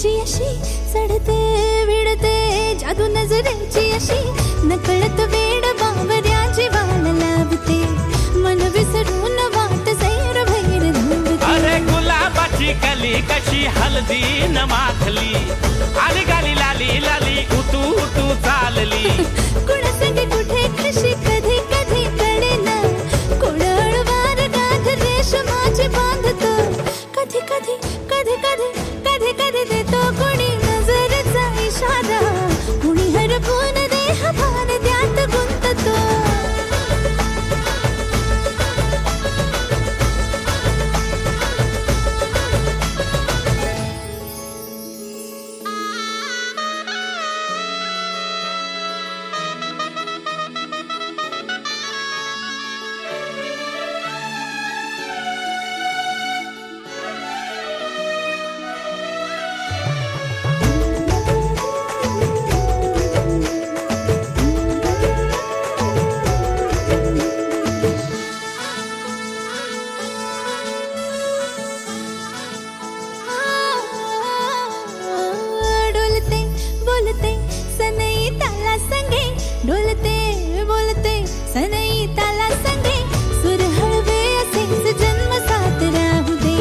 नजरेची अशी चढते विडते जादू नजरेची अशी नकळत वेड बावऱ्या जीवाला लाभते मन विसरून वाट सैर भैर धावते. अरे गुलाबाची कली कशी हलदी न माखली आली गाली लाली लाली उतू उतू चालली. कुणासंगे कुठे कशी कधी कधी कळेना कोण अळवार गाठ रेशमाची बांधतो. कधी कधी कधी कधी कधी कधी देतो कोणी नजरेचा इशारा कुणी हरपून देह भान त्यात गुंततो. डोलते बोलते सनई ताला संगे डोलते बोलते सनई ताला संगे सुर हळवे असेच जन्म साथ राहू दे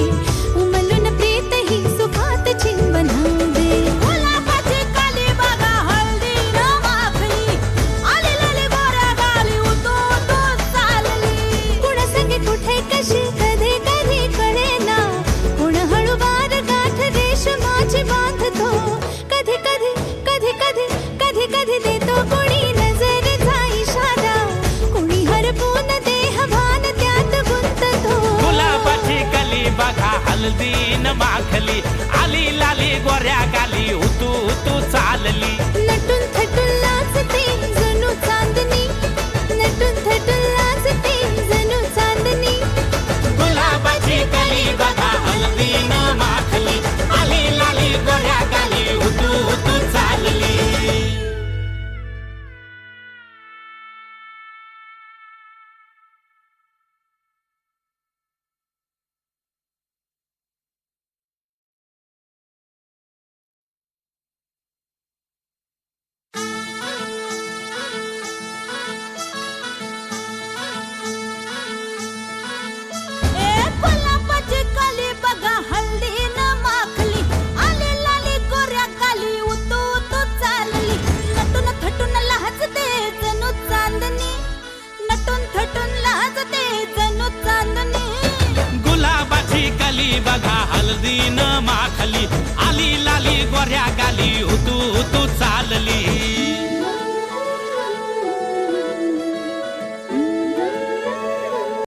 उमलून प्रीत ही सुखात चिंबन होऊ दे. गुलाबाची काली बघा हळदी न माखली आली लाली गोऱ्या गाली उतू उतू चालली. कुणासंगे कुठे कशी कधी कधी कळेना कोण हळूवार गाठ रेशमाची बांधतो. कधी कधी कधी कधी कधी कधी देतो कोणी नजरेचा इशारा कोणी हरपून देह भान त्यात गुंततो. गुलाबाची कली बघा हलदी न माखली आली लाली गोऱ्या गाली उतू उतू चालली. नटून थटून लाजते जणू चांदणी नटून थटून लाजते जणू चांदणी. गुलाबाची कली बघा हलदी न माखली आली लाली गोऱ्या गाली उतू उतू चालली. गुलाबाची कली बघा हळदी न माखली आली लाली गोऱ्या गाली उतू उतू चालली. नटून थटून लाजते जणू चांदणी नटून थटून लाजते जणू चांदणी. गुलाबाची कली बघा हलदी न माखली आली लाली गोऱ्या गाली